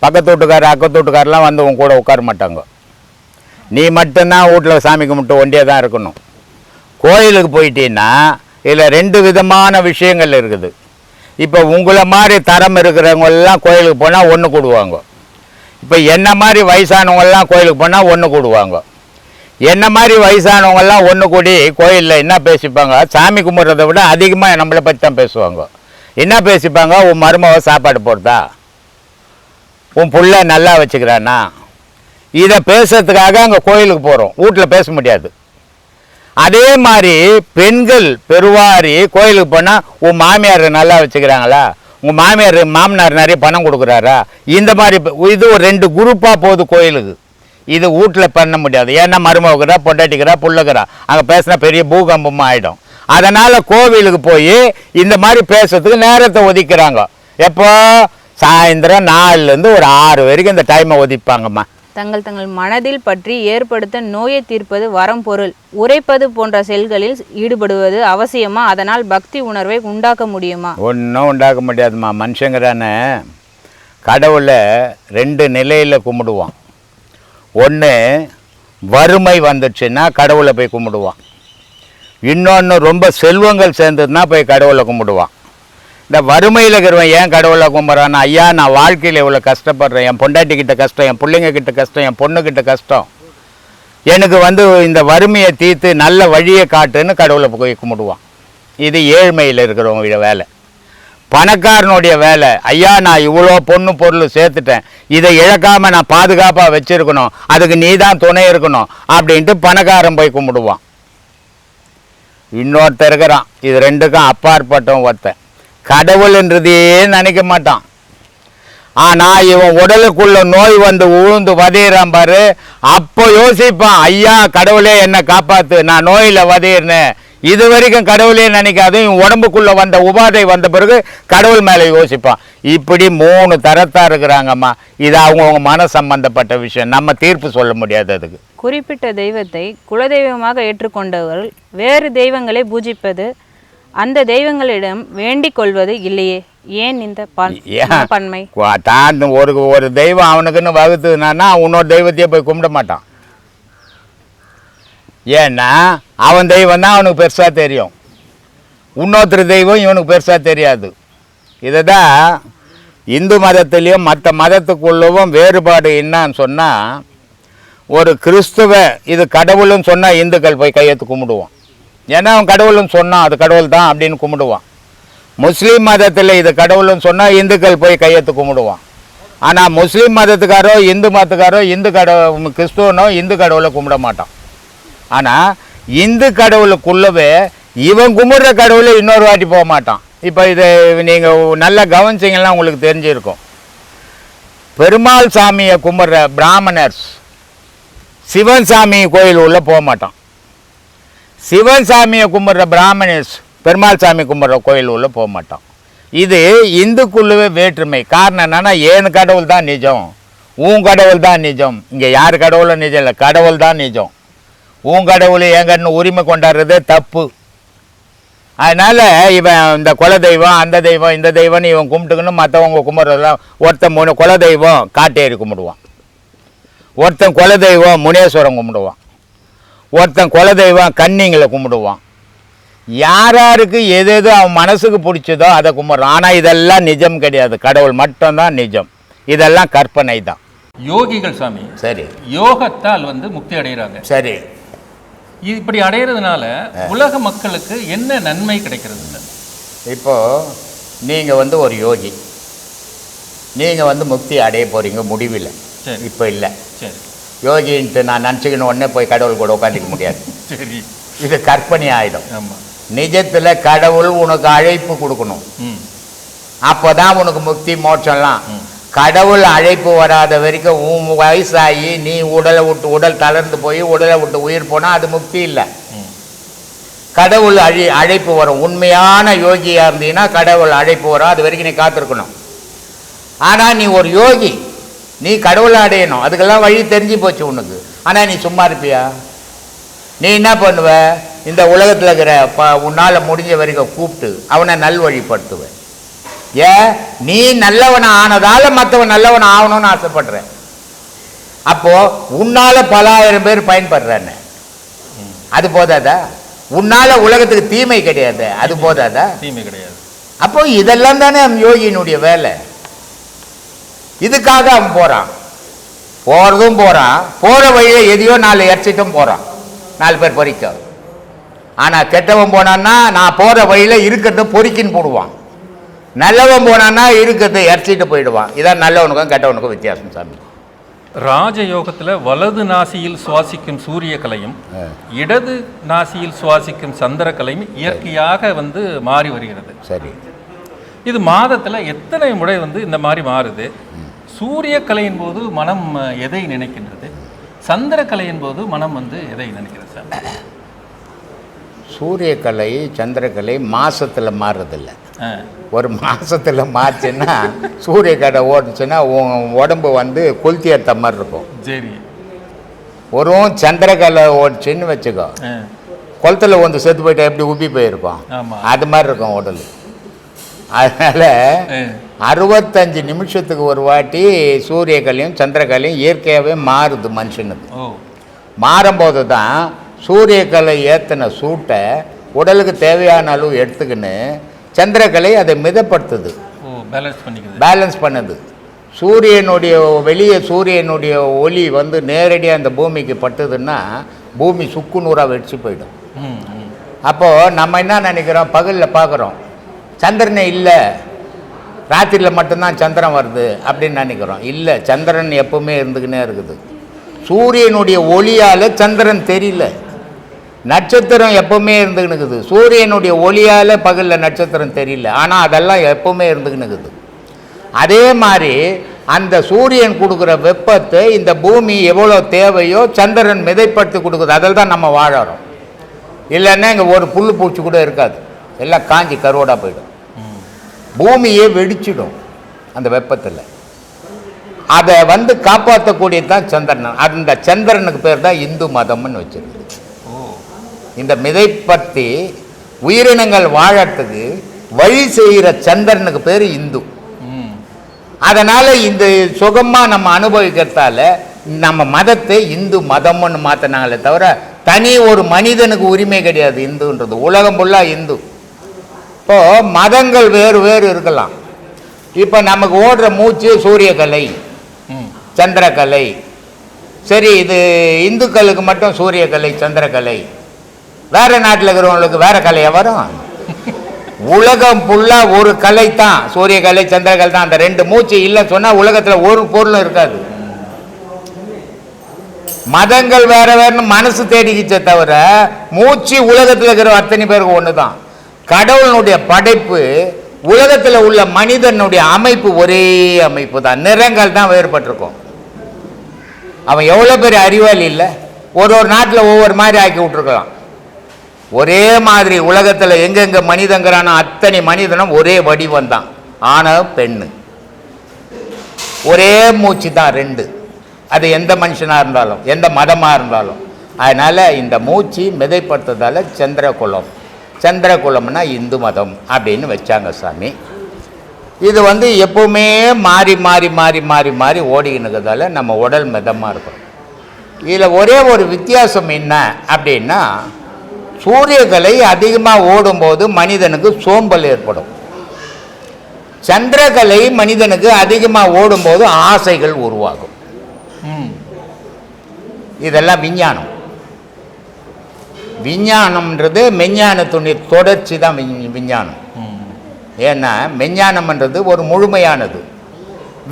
பக்கத்து வீட்டுக்காரர் அக்கத்து வீட்டுக்காரெலாம் வந்து உன் கூட உட்கார மாட்டாங்க. நீ மட்டும்தான் வீட்டில் சாமி கும்பிட்டு ஒண்டியே தான் இருக்கணும். கோயிலுக்கு போயிட்டீங்கன்னா இதில் ரெண்டு விதமான விஷயங்கள் இருக்குது. இப்போ உங்களை மாதிரி தரம் இருக்கிறவங்கெல்லாம் கோயிலுக்கு போனால் ஒன்று கூடுவாங்க. இப்போ என்ன மாதிரி வயசானவங்கெல்லாம் கோயிலுக்கு போனால் ஒன்று கூடுவாங்க. என்ன மாதிரி வயசானவங்கெல்லாம் ஒன்று கூடி கோயிலில் என்ன பேசிப்பாங்க? சாமி கும்பிட்றதை விட அதிகமாக நம்மளை பற்றி தான் பேசுவாங்க. என்ன பேசிப்பாங்க? உன் மருமக சாப்பாடு போடுதா, உன் புள்ள நல்லா வச்சுக்கிறானா, இதை பேசுறதுக்காக அங்கே கோயிலுக்கு போகிறோம். வீட்டில் பேச முடியாது. அதே மாதிரி பெண்கள் பெருவாரி கோயிலுக்கு போனால் உன் மாமியார் நல்லா வச்சுக்கிறாங்களா, உங்கள் மாமனார் நிறைய பணம் கொடுக்குறாரா, இந்த மாதிரி இது ஒரு ரெண்டு குரூப்பாக போகுது கோயிலுக்கு. இது வீட்டில் பண்ண முடியாது. ஏன்னா மருமகிறா, பொண்டாட்டிக்கிறா, புள்ளக்கிறா, அங்கே பேசினா பெரிய பூகம்பமாக ஆகிடும். அதனால் கோவிலுக்கு போய் இந்த மாதிரி பேசுறதுக்கு நேரத்தை ஒதுக்கிறாங்க. எப்போ? சாயந்தரம் 4லேருந்து ஒரு 6 வரைக்கும் இந்த டைமை ஒதுப்பாங்கம்மா. தங்கள் மனதில் பற்றி ஏற்படுத்த நோயை தீர்ப்பது வரம் பொருள் உரைப்பது போன்ற செயல்களில் ஈடுபடுவது அவசியமா? அதனால் பக்தி உணர்வை உண்டாக்க முடியுமா? ஒன்றும் உண்டாக்க முடியாதுமா. மனுஷங்கிறானே கடவுளை 2 நிலையில் கும்பிடுவான். ஒன்று, வறுமை வந்துச்சுன்னா கடவுளை போய் கும்பிடுவான். இன்னொன்று, ரொம்ப செல்வங்கள் சேர்ந்ததுன்னா போய் கடவுளை கும்பிடுவான். இந்த வறுமையில் இருக்கிறவன் ஏன் கடவுளை கும்பிட்றான்னா, ஐயா நான் வாழ்க்கையில் இவ்வளோ கஷ்டப்படுறேன், என் பொண்டாட்டிக்கிட்ட கஷ்டம், என் பிள்ளைங்க கிட்ட கஷ்டம், என் பொண்ணுக்கிட்ட கஷ்டம், எனக்கு இந்த வறுமையை தீர்த்து நல்ல வழியை காட்டுன்னு கடவுளை போய் கும்பிடுவான். இது ஏழ்மையில் இருக்கிறவங்க வேலை. பணக்காரனுடைய வேலை, ஐயா நான் இவ்வளோ பொண்ணு பொருள் சேர்த்துட்டேன், இதை இழக்காமல் நான் பாதுகாப்பாக வச்சுருக்கணும், அதுக்கு நீ தான் துணை இருக்கணும் அப்படின்ட்டு பணக்காரன் போய் கும்பிடுவான். இன்னொருத்தர் இருக்கிறான், இது ரெண்டுக்கும் அப்பாற்பட்டவன் ஒருத்தன், கடவுள்ன்றதையே நினைக்க மாட்டான். ஆனால் இவன் உடலுக்குள்ள நோய் வந்து உழுந்து வதையிறான் பாரு, அப்போ யோசிப்பான், ஐயா கடவுளே என்னை காப்பாற்று, நான் நோயில் வதையிறேன். இது வரைக்கும் கடவுளே நினைக்காது, இவன் உடம்புக்குள்ளே வந்த உபாதை வந்த பிறகு கடவுள் மேலே யோசிப்பான். இப்படி 3 தரத்தாக இருக்கிறாங்கம்மா. இது அவங்கவுங்க மன சம்பந்தப்பட்ட விஷயம், நம்ம தீர்ப்பு சொல்ல முடியாது. அதுக்கு குறிப்பிட்ட தெய்வத்தை குலதெய்வமாக ஏற்றுக்கொண்டவர்கள் வேறு தெய்வங்களை பூஜிப்பது, அந்த தெய்வங்களிடம் வேண்டிக் கொள்வது இல்லையே, ஏன் இந்த பன்மை? தான் ஒரு தெய்வம் அவனுக்குன்னு வகுத்துனான்னா இன்னொரு தெய்வத்தையே போய் கும்பிட மாட்டான். ஏன்னா அவன் தெய்வம் தான் அவனுக்கு பெருசாக தெரியும், இன்னொருத்தர் தெய்வம் இவனுக்கு பெருசாக தெரியாது. இதை தான் இந்து மதத்துலேயும் மற்ற மதத்துக்குள்ளவும் வேறுபாடு என்னன்னு சொன்னால், ஒரு கிறிஸ்துவ இது கடவுள்னு சொன்னால் இந்துக்கள் போய் கையெழுத்து கும்பிடுவான். ஏன்னா அவன் கடவுள்னு சொன்னான், அது கடவுள் தான் அப்படின்னு கும்பிடுவான். முஸ்லீம் மதத்தில் இது கடவுள்னு சொன்னால் இந்துக்கள் போய் கையெழுத்து கும்பிடுவான். ஆனால் முஸ்லீம் மதத்துக்காரோ இந்து மதத்துக்காரோ கிறிஸ்துவனோ இந்து கடவுளை கும்பிட மாட்டான். ஆனால் இந்து கடவுளுக்குள்ளவே இவன் கும்பிட்ற கடவுளை இன்னொரு வாட்டி போக மாட்டான். இப்போ இதை நீங்கள் நல்லா கவனிச்சிங்கன்னா உங்களுக்கு தெரிஞ்சிருக்கும். பெருமாள் சாமியை கும்பிட்ற பிராமணர்ஸ் சிவன் சாமி கோயில் உள்ள போக மாட்டான். சிவன் சாமியை கும்பிட்ற பிராமணர்ஸ் பெருமாள் சாமி கும்பிட்ற கோயில் உள்ள போக மாட்டான். இது இந்துக்குள்ளவே வேற்றுமை. காரணம் என்னன்னா, ஏன் கடவுள் தான் நிஜம், உன் கடவுள் தான் நிஜம். இங்கே யார் கடவுளும் நிஜம் இல்லை, கடவுள் தான் நிஜம். உன் கடவுள் எங்கன்னு உரிமை கொண்டாடுறதே தப்பு. அதனால் இவன் இந்த குல தெய்வம் அந்த தெய்வம் இந்த தெய்வம்னு இவன் கும்பிட்டுக்கணும். மற்றவங்க கும்பிட்றதெல்லாம் ஒருத்தன் குல தெய்வம் காட்டேரி கும்பிடுவான், ஒருத்தன் குல தெய்வம் முனேஸ்வரம் கும்பிடுவான், ஒருத்தன் குல தெய்வம் கன்னிங்களை கும்பிடுவான். யாராருக்கு எது எது அவன் மனசுக்கு பிடிச்சதோ அதை கும்பிட்றான். ஆனால் இதெல்லாம் நிஜம் கிடையாது, கடவுள் மட்டும்தான் நிஜம், இதெல்லாம் கற்பனை தான். யோகிகள் சாமி சரி யோகத்தால் முக்தி அடைகிறாங்க. சரி, இப்படி அடைகிறதுனால உலக மக்களுக்கு என்ன நன்மை கிடைக்கிறது? இப்போது நீங்கள் ஒரு யோகி, நீங்கள் முக்தி அடைய போகிறீங்க முடிவில். சரி, இப்போ இல்லை. சரி, யோகின்ட்டு நான் நினச்சிக்கணும் உடனே போய் கடவுள் கூட உட்காந்துக்க முடியாது. சரி, இது கற்பனை ஆகிடும். ஆமாம், நிஜத்தில் கடவுள் உனக்கு அழைப்பு கொடுக்கணும், அப்போ தான் உனக்கு முக்தி மோட்சம்லாம். கடவுள் அழைப்பு வராத வரைக்கும் உன் வயசாகி நீ உடல் தளர்ந்து போய் உடலை விட்டு உயிர் போனால் அது முக்தி இல்லை. கடவுள் அழைப்பு வரும். உண்மையான யோகியாக இருந்தீங்கன்னா கடவுள் அழைப்பு வரும், அது வரைக்கும் நீ காத்திருக்கணும். ஆனால் நீ ஒரு யோகி, நீ கடவுளை அடையணும், அதுக்கெல்லாம் வழி தெரிஞ்சு போச்சு உனக்கு. ஆனால் நீ சும்மா இருப்பியா? நீ என்ன பண்ணுவ? இந்த உலகத்தில் இருக்கிற உன்னால் முடிஞ்ச வரைக்கும் கூப்பிட்டு அவனை நல்வழிப்படுத்துவேன். ஏன்? நீ நல்லவனை ஆனதால் மற்றவன் நல்லவன் ஆகணும்னு ஆசைப்படுறேன். அப்போது உன்னால் பல ஆயிரம் பேர் பயன்படுறானே, அது போதாதா? உன்னால் உலகத்துக்கு தீமை கிடையாது, அது போதாதா? தீமை கிடையாது. அப்போ இதெல்லாம் தானே யோகியினுடைய வேலை. இதுக்காக அவன் போகிறான், போகிற வழியில் எதையோ 4 இறச்சிட்டும் போகிறான், 4 பேர் பொறிக்க. ஆனால் கெட்டவன் போனான்னா நான் போகிற வழியில் இருக்கிறத பொறிக்கின்னு போடுவான். நல்லவன் போனான்னா இருக்கிறத இறச்சிட்டு போயிடுவான். இதான் நல்லவனுக்கும் கெட்டவனுக்கும் வித்தியாசம் சாமி. ராஜயோகத்தில் வலது நாசியில் சுவாசிக்கும் சூரிய கலையும் இடது நாசியில் சுவாசிக்கும் சந்திர கலையும் இயற்கையாக மாறி வருகிறது. சரி, இது மாதத்தில் எத்தனை முறை இந்த மாதிரி மாறுது? சூரிய கலையின் போது மனம் எதை நினைக்கின்றது? சந்திர கலையின் போது மனம் எதை நினைக்கிறது சார்? சூரியக்கலை சந்திரக்கலை மாதத்தில் மாறுறதில்லை. ஒரு மாதத்தில் மாறுச்சுன்னா சூரியக்கலை ஓடுச்சுன்னா உடம்பு கொளுத்தி எடுத்த மாதிரி இருக்கும். சரி, ஒரு சந்திரக்கலை ஓடிச்சுன்னு வச்சுக்கோ, குளத்தில் செத்து போயிட்டா எப்படி உப்பி போயிருக்கும், அது மாதிரி இருக்கும் உடல். அதனால் 65 நிமிஷத்துக்கு ஒரு வாட்டி சூரியக்கலையும் சந்திரக்கலையும் இயற்கையாகவே மாறுது மனுஷனுக்கு. மாறும்போது தான் சூரியக்கலை ஏற்றின சூட்டை உடலுக்கு தேவையான அளவு எடுத்துக்கின்னு சந்திரக்கலை அதை மிதப்படுத்துது, பேலன்ஸ் பண்ணுது. சூரியனுடைய ஒளி நேரடியாக அந்த பூமிக்கு பட்டுதுன்னா பூமி சுக்குநூறாக வெடிச்சு போயிடும். அப்போது நம்ம என்ன நினைக்கிறோம்? பகலில் பார்க்குறோம் சந்திரனே இல்லை, ராத்திரியில் மட்டும்தான் சந்திரன் வருது அப்படின்னு நினைக்கிறோம். இல்லை, சந்திரன் எப்பவுமே இருந்துக்கினே இருக்குது. சூரியனுடைய ஒளியால் சந்திரன் தெரியல. நட்சத்திரம் எப்பவுமே இருந்துக்கின்னு இருக்குது. சூரியனுடைய ஒளியால் பகலில் நட்சத்திரம் தெரியல, ஆனால் அதெல்லாம் எப்பவுமே இருந்துக்கின்னு இருக்குது. அதே மாதிரி அந்த சூரியன் கொடுக்குற வெப்பத்தை இந்த பூமி எவ்வளோ தேவையோ சந்திரன் மிதைப்படுத்தி கொடுக்குது. அதில் தான் நம்ம வாழறோம். இல்லைன்னா இங்கே ஒரு புல் பூச்சி கூட இருக்காது, எல்லாம் காஞ்சி கருவடாக போயிடும். பூமியே வெடிச்சிடும் அந்த வெப்பத்தில். அதை காப்பாற்றக்கூடியது தான் சந்திரன். அந்த சந்திரனுக்கு பேர் தான் இந்து மதம்னு வச்சிருக்கு. இந்த மிதைப்பற்றி உயிரினங்கள் வாழறதுக்கு வழி செய்கிற சந்திரனுக்கு பேர் இந்து. அதனால் இந்த சுகமாக நம்ம அனுபவிக்கிறதால நம்ம மதத்தை இந்து மதம்னு மாற்றினாங்களே தவிர தனி ஒரு மனிதனுக்கு உரிமை கிடையாது இந்துன்றது. உலகம் ஃபுல்லாக இந்து. இப்போது மதங்கள் வேறு வேறு இருக்கலாம். இப்போ நமக்கு ஓடுற மூச்சு சூரியகலை, சந்திரகலை. சரி, இது இந்துக்களுக்கு மட்டும் சூரியகலை சந்திரகலை. வேறு நாட்டில் இருக்கிறவங்களுக்கு வேறு கலையாக வரும். உலகம் ஃபுல்லாக ஒரு கலை தான், சூரியகலை சந்திரகலை தான். அந்த ரெண்டு மூச்சு இல்லைன்னு சொன்னால் உலகத்தில் ஒரு பொருளும் இருக்காது. மதங்கள் வேற வேறுனு மனசு தேடிக்கிச்சே தவிர மூச்சு உலகத்தில் இருக்கிற அத்தனை பேருக்கு ஒன்று தான். கடவுளுடைய படைப்பு உலகத்தில் உள்ள மனிதனுடைய அமைப்பு ஒரே அமைப்பு தான். நிறங்கள் தான் வேறுபட்டிருக்கும். அவன் எவ்வளோ பெரிய அறிவாளி இல்லை, ஒரு ஒரு நாட்டில் ஒவ்வொரு மாதிரி ஆக்கி விட்டுருக்கலாம். ஒரே மாதிரி உலகத்தில் எங்கெங்கே மனிதங்கிறான அத்தனை மனிதனும் ஒரே வடிவம் தான். ஆணும் பெண்ணு ஒரே மூச்சு தான் ரெண்டு. அது எந்த மனுஷனாக இருந்தாலும் எந்த மதமாக இருந்தாலும். அதனால் இந்த மூச்சு மிதைப்படுத்துறதால சந்திரகுலம், சந்திரகுலம்னா இந்து மதம் அப்படின்னு வச்சாங்க சாமி. இது எப்பவுமே மாறி மாறி மாறி மாறி மாறி ஓடிக்கினுக்கிறதால நம்ம உடல் மிதமாக இருக்கும். இதில் ஒரே ஒரு வித்தியாசம் என்ன அப்படின்னா, சூரியகலை அதிகமாக ஓடும்போது மனிதனுக்கு சோம்பல் ஏற்படும். சந்திரகலை மனிதனுக்கு அதிகமாக ஓடும்போது ஆசைகள் உருவாகும். இதெல்லாம் விஞ்ஞானம். விஞ்ஞானம்ன்றது மெஞ்ஞானத்துடைய தொடர்ச்சி தான் விஞ்ஞானம். ஏன்னா மெஞ்ஞானம்ன்றது ஒரு முழுமையானது,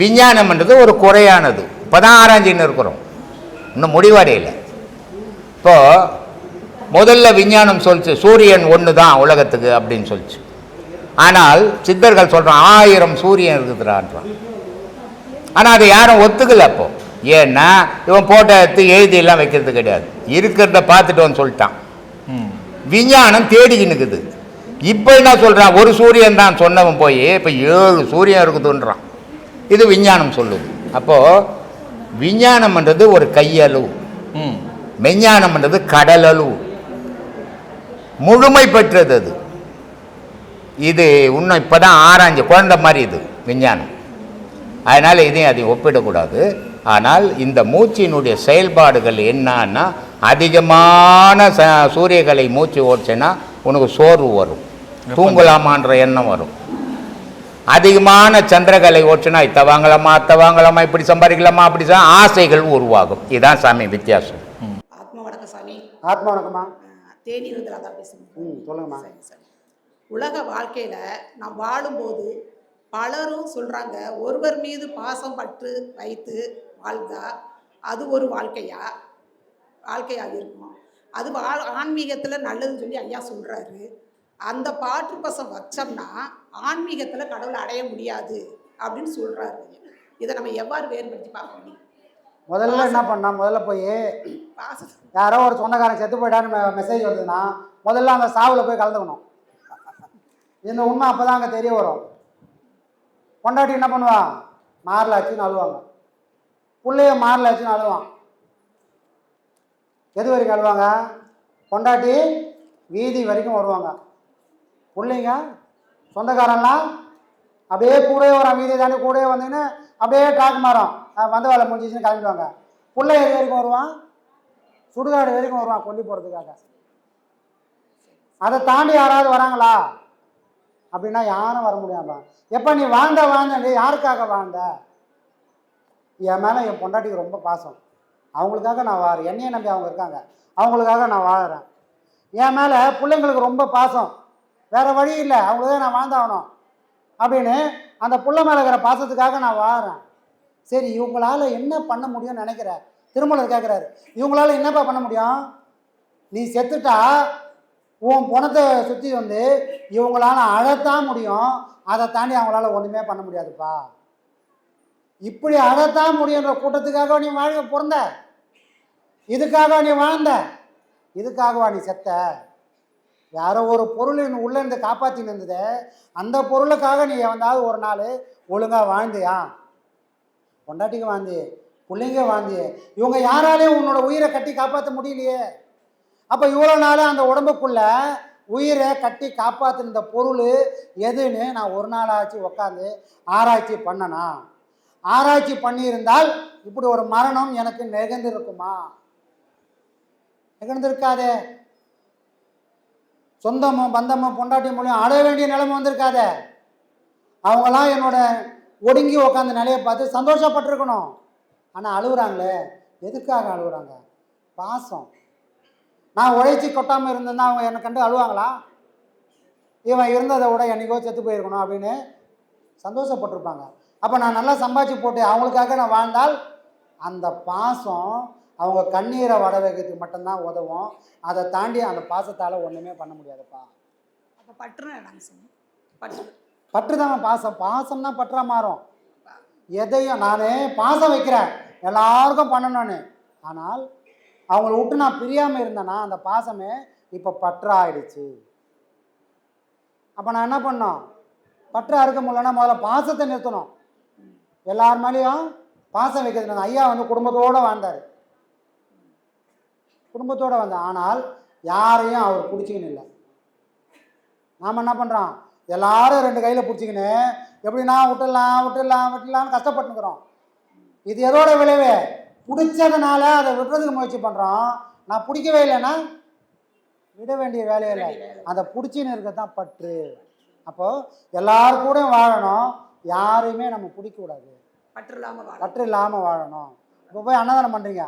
விஞ்ஞானம்ன்றது ஒரு குறையானது. இப்போ தான் ஆராய்ச்சின்னு இருக்கிறோம், இன்னும் முடிவடையலை. இப்போது முதல்ல விஞ்ஞானம் சொல்லிச்சு சூரியன் ஒன்று தான் உலகத்துக்கு அப்படின்னு சொல்லிச்சு. ஆனால் சித்தர்கள் சொல்கிறான் 1000 சூரியன் இருக்குதுறான்றான். ஆனால் அதை யாரும் ஒத்துக்கலை அப்போ. ஏன்னா இவன் போட்டோ எடுத்து எழுதியெல்லாம் வைக்கிறது கிடையாது, இருக்கிறத பார்த்துட்டு வந்து சொல்லிட்டான். விஞ்ஞானம் தேடிக்கின்னு இருக்குது. இப்போ என்ன சொல்கிறான், ஒரு சூரியன் தான் சொன்னவன் போய் இப்போ 7 சூரியன் இருக்குதுன்றான். இது விஞ்ஞானம் சொல்லுது. அப்போது விஞ்ஞானம்ன்றது ஒரு கையளவு, மெஞ்ஞானம்ன்றது கடலளவு, முழுமை பெற்றது அது. இது இன்னும் இப்போ தான் ஆராய்ச்சி குழந்தை மாதிரி இது விஞ்ஞானம். அதனால் இதையும் அதையும் ஒப்பிடக்கூடாது. ஆனால் இந்த மூச்சினுடைய செயல்பாடுகள் என்னன்னா, அதிகமான சூரியகலை மூச்சு ஓடிச்சுன்னா உனக்கு சோர்வு வரும், தூங்கலாமான்ற எண்ணம் வரும். அதிகமான சந்திரகலை ஓடிச்சுன்னா இத்த வாங்கலாமா அத்தை வாங்கலாமா, இப்படி சம்பாதிக்கலாமா, அப்படி ஆசைகள் உருவாகும். இதுதான் சாமி வித்தியாசம். ஆத்மா வணக்கம் சாமி. ஆத்மா வணக்கம்மா. தேனி ராதா பேசுகிறேன். சொல்லுங்கம்மா. சரி சார். உலக வாழ்க்கையில் நாம் வாழும்போது பலரும் சொல்கிறாங்க, ஒருவர் மீது பாசம் பற்று வைத்து வாழ்ந்தா அது ஒரு வாழ்க்கையாக இருக்கும். அது ஆன்மீகத்தில் நல்லதுன்னு சொல்லி ஐயா சொல்கிறாரு. அந்த பாற்று பசம் வச்சோம்னா ஆன்மீகத்தில் கடவுளை அடைய முடியாது அப்படின்னு சொல்கிறாரு. இதை நம்ம எவ்வாறு வேறுபடுத்தி பார்க்க முடியும்? முதல்ல என்ன பண்ணா, முதல்ல போய் யாரோ ஒரு சொந்தக்காரன் செத்து போயிட்டான்னு மெசேஜ் வந்ததுன்னா முதல்ல அந்த சாவில் போய் கலந்துக்கணும். இந்த உண்மை அப்போ தான் அங்கே தெரிய வரும். பொண்டாட்டி என்ன பண்ணுவான், மாரில் ஆச்சுன்னு அழுவாங்க. பிள்ளைய மாரில் ஆச்சுன்னு அழுவான். எது வரைக்கும் அழுவாங்க? பொண்டாட்டி வீதி வரைக்கும் வருவாங்க. பிள்ளைங்க சொந்தக்காரன்லாம் அப்படியே கூடவே வரான், வீதி தாண்டி கூடவே வந்தீங்கன்னா அப்படியே டாக் மாறும், வந்த வேலை முடிஞ்சிச்சுன்னு கிளம்பிடுவாங்க. பிள்ளை எது வரைக்கும் வருவான்? சுடுகாடு வரைக்கும் வருவான் கொல்லி போகிறதுக்காக. அதை தாண்டி யாராவது வராங்களா அப்படின்னா யாரும் வர முடியாம. எப்போ நீ வாழ்ந்த யாருக்காக வாழ்ந்த? என் மேலே என் பொண்டாட்டிக்கு ரொம்ப பாசம், அவங்களுக்காக நான் வாழறேன். என்னையே நம்பி அவங்க இருக்காங்க, அவங்களுக்காக நான் வாழறேன். என் மேலே பிள்ளைங்களுக்கு ரொம்ப பாசம், வேறு வழி இல்லை, அவங்களுக்காக நான் வாழ்ந்தாகணும் அப்படின்னு அந்த பிள்ளை மேலே இருக்கிற பாசத்துக்காக நான் வாழறேன். சரி, இவங்களால் என்ன பண்ண முடியும்னு நினைக்கிற? திருமூலர் கேட்குறாரு, இவங்களால என்னப்பா பண்ண முடியும்? நீ செத்துட்டா உன் பணத்தை சுற்றி வந்து இவங்களால அழத்தான் முடியும், அதை தாண்டி அவங்களால ஒன்றுமே பண்ண முடியாதுப்பா. இப்படி அழத்தான் முடியுன்ற கூட்டத்துக்காக நீ வாழ்க பிறந்த, இதுக்காக நீ வாழ்ந்த, இதுக்காகவா நீ செத்த? யாரோ ஒரு பொருள் உள்ளே இருந்து காப்பாற்றின்னு இருந்தது, அந்த பொருளுக்காக நீ வந்தாவது ஒரு நாள் ஒழுங்காக வாழ்ந்தியா? பொண்டாட்டிக்கு வாழ்ந்தி, பிள்ளைங்க வாழ்ந்தி, இவங்க யாராலையும் உன்னோட உயிரை கட்டி காப்பாற்ற முடியலையே. அப்போ இவ்வளோ நாள் அந்த உடம்புக்குள்ள உயிரை கட்டி காப்பாற்றின பொருள் எதுன்னு நான் ஒரு நாள் ஆச்சு உட்காந்து ஆராய்ச்சி பண்ணனா? ஆராய்ச்சி பண்ணியிருந்தால் இப்படி ஒரு மரணம் எனக்கு நிகழ்ந்திருக்குமா? நிகழ்ந்திருக்காதே. சொந்தமும் பந்தமும் பொண்டாட்டி மூலியம் அழ வேண்டிய நிலைமை வந்திருக்காதே. அவங்களாம் என்னோட ஒடுங்கி உக்காந்து நிலையை பார்த்து சந்தோஷப்பட்டிருக்கணும். ஆனால் அழுகுறாங்களே, எதுக்காக அழுகுறாங்க? பாசம். நான் உழைச்சி கொட்டாமல் இருந்தேன்னா அவங்க என்னை கண்டு அழுவாங்களா? இவன் இருந்ததை விட என்னைக்கோ செத்து போயிருக்கணும் அப்படின்னு சந்தோஷப்பட்டிருப்பாங்க. அப்போ நான் நல்லா சம்பாதிச்சு போட்டு அவங்களுக்காக நான் வாழ்ந்தால் அந்த பாசம் அவங்க கண்ணீரை வட வைக்கிறதுக்கு மட்டும்தான் உதவும். அதை தாண்டி அந்த பாசத்தால் ஒன்றுமே பண்ண முடியாதுப்பா. அப்போ பற்றுன்னு சொன்னேன். பற்று பற்றுதான் பாசம். பாசம்னா பற்றா மாறும். எதையும் நான் பாசம் வைக்கிறேன், எல்லாருக்கும் பண்ணணும்னு, ஆனால் அவங்கள விட்டு நான் பிரியாமல் இருந்தேன்னா அந்த பாசமே இப்போ பற்றாயிடுச்சு. அப்போ நான் என்ன பண்ணோம்? பற்றா இருக்க முடியலன்னா முதல்ல பாசத்தை நிறுத்தணும். எல்லார் மேலேயும் பாசம் வைக்கிறது. ஐயா வந்து குடும்பத்தோடு வாழ்ந்தார், குடும்பத்தோடு வந்தேன். ஆனால் யாரையும் அவர் பிடிச்சிக்கின்னு இல்லை. நாம் என்ன பண்ணுறோம்? எல்லாரும் 2 கையில் பிடிச்சிக்கின்னு எப்படின்னா விட்டுடலான்னு கஷ்டப்பட்டுக்கிறோம். இது எதோட விளைவு? பிடிச்சதுனால அதை விடுறதுக்கு முயற்சி பண்ணுறோம். நான் பிடிக்கவே இல்லைன்னா விட வேண்டிய வேலையில் அதை பிடிச்சின்னு இருக்க தான் பற்று. அப்போது எல்லாரும் கூட வாழணும், யாரையுமே நம்ம பிடிக்கக்கூடாது, பற்று இல்லாமல் வாழணும். இப்போ போய் அன்னதானம் பண்ணுறீங்க,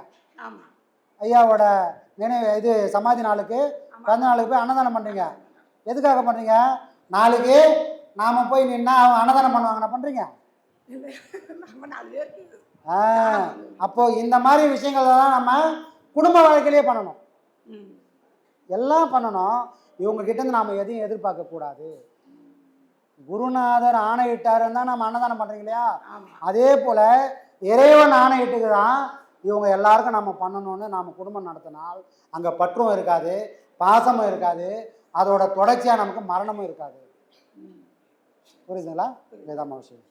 ஐயாவோட நினைவு சமாதி நாளுக்கு பிறந்த நாளுக்கு போய் அன்னதானம் பண்ணுறீங்க. எதுக்காக பண்ணுறீங்க? நாளைக்கு நாம் போய் நின்னா அவங்க அன்னதானம் பண்ணுவாங்க, நான் பண்ணுறீங்க. அப்போது இந்த மாதிரி விஷயங்கள் தான் நம்ம குடும்ப வாழ்க்கையிலே பண்ணணும், எல்லாம் பண்ணணும். இவங்ககிட்டேருந்து நாம் எதையும் எதிர்பார்க்கக்கூடாது. குருநாதர் ஆணையிட்டாருன்னு தான் நம்ம அன்னதானம் பண்ணுறீங்க இல்லையா? அதே போல் இறைவன் ஆணையிட்டுக்கு தான் இவங்க எல்லாருக்கும் நம்ம பண்ணணும்னு நாம் குடும்பம் நடத்தினால் அங்கே பற்றும் இருக்காது, பாசமும் இருக்காது, அதோட தொடர்ச்சியாக நமக்கு மரணமும் இருக்காது. புரியுதுங்களா? இதுதான் விஷயம்.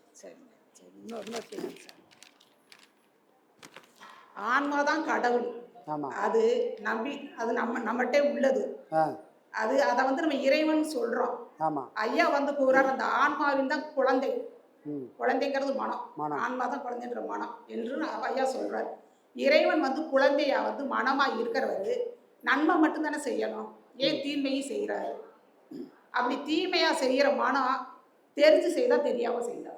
ஆன்மா தான் கடவுள். அது நம்மகிட்ட உள்ளது. அதை வந்து நம்ம இறைவன் சொல்றோம். ஐயா வந்து கூறார், அந்த ஆன்மாவின் தான் குழந்தை. குழந்தைங்கிறது மனம், ஆன்மா தான் குழந்தைன்ற மனம் என்று ஐயா சொல்றாரு. இறைவன் வந்து குழந்தையா வந்து மனமா இருக்கிறவரு நன்மை மட்டும்தானே செய்யணும், ஏன் தீமையும் செய்யறாரு? அப்படி தீமையா செய்யற மனம் தெரிஞ்சு செய்தா தெரியாம செய்தா?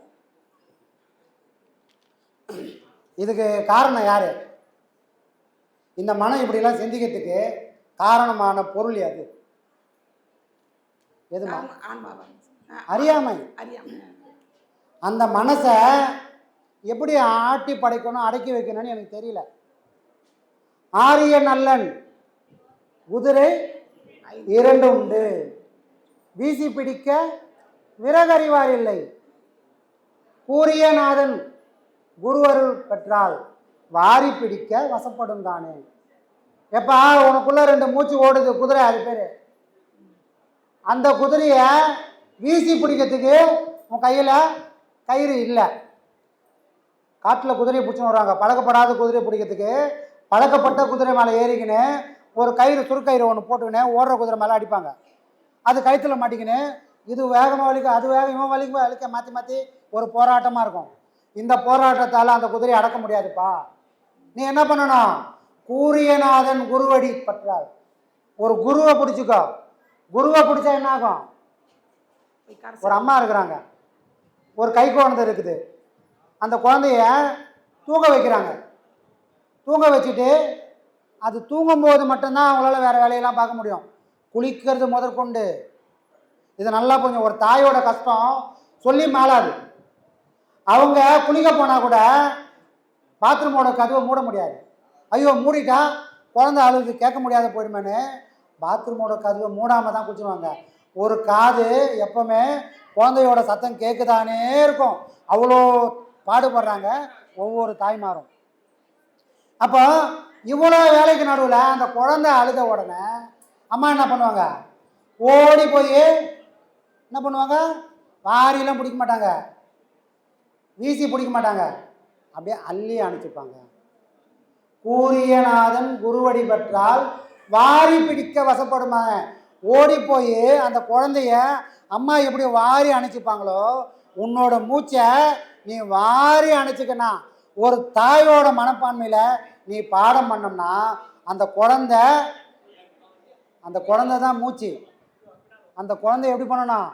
இதுக்கு காரணம் யாரு? இந்த மனம் இப்படிலாம் சிந்திக்கிறதுக்கு காரணமான பொருள் அது எதுமா? அறியாமை. அந்த மனசை எப்படி ஆட்டி படைக்கணும், அடக்கி வைக்கணும்னு எனக்கு தெரியல. ஆரிய நல்லன் குதிரை 2 உண்டு, வீசி பிடிக்க விறகறிவார் இல்லை, கூறிய நாதன் குருவருள் பெற்றால் வாரி பிடிக்க வசப்படும் தானே. எப்பா உனக்குள்ள 2 மூச்சு ஓடுது குதிரை, அது பேர். அந்த குதிரையை வீசி பிடிக்கிறதுக்கு உன் கையில் கயிறு இல்லை. காட்டில் குதிரையை பிடிச்சின்னு வருவாங்க, பழக்கப்படாத குதிரையை பிடிக்கிறதுக்கு பழக்கப்பட்ட குதிரை மேலே ஏறிக்கின்னு ஒரு கயிறு, சுருக்கயிறு ஒன்று போட்டுக்கின்னு ஓடுற குதிரை மேலே அடிப்பாங்க. அது கயிற்றுல மாட்டிக்கின்னு இது வேகமாக வலிக்கும், அது வேகம், இவன் வலிக்க மாற்றி மாற்றி ஒரு போராட்டமாக இருக்கும். இந்த போராட்டத்தால் அந்த குதிரையை அடக்க முடியாதுப்பா. நீ என்ன பண்ணணும்? கூரியநாதன் குருவடி பற்றால். ஒரு குருவை பிடிச்சிக்கோ. குருவை பிடிச்சா என்ன ஆகும்? ஒரு அம்மா இருக்கிறாங்க, ஒரு கை குழந்தை இருக்குது, அந்த குழந்தைய தூங்க வைக்கிறாங்க. தூங்க வச்சுட்டு அது தூங்கும்போது மட்டும்தான் அவங்களால வேறு வேலையெல்லாம் பார்க்க முடியும், குளிக்கிறது முதற்கொண்டு. இது நல்லா கொஞ்சம் ஒரு தாயோட கஷ்டம் சொல்லி மாளாது. அவங்க குளிக்க போனால் கூட பாத்ரூமோட கதவை மூட முடியாது. ஐயோ மூடிட்டா குழந்தை அழுது கேட்க முடியாத போயிடுமேனு பாத்ரூமோட கதவை மூடாமல் தான் குடிச்சுவாங்க. ஒரு காது எப்பவுமே குழந்தையோட சத்தம் கேட்குதானே இருக்கும். அவ்வளோ பாடுபடுறாங்க ஒவ்வொரு தாய்மாரும். அப்போ இவ்வளோ வேலைக்கு நடுவில் அந்த குழந்தை அழுத உடனே அம்மா என்ன பண்ணுவாங்க? ஓடி போய் என்ன பண்ணுவாங்க? வாரியெல்லாம் பிடிக்க மாட்டாங்க, வீசி பிடிக்க மாட்டாங்க, அப்படியே அள்ளி அனுப்பிச்சிப்பாங்க. கூரியநாதன் குருவடி பெற்றால் வாரி பிடிக்க வசப்படுமாங்க. ஓடி போய் அந்த குழந்தைய அம்மா எப்படி வாரி அணைச்சிப்பாங்களோ உன்னோட மூச்சை நீ வாரி அணைச்சிக்கனா. ஒரு தாயோட மனப்பான்மையில் நீ பாடம் பண்ணோம்னா அந்த குழந்தை தான் மூச்சு. அந்த குழந்தை எப்படி பண்ணணும்?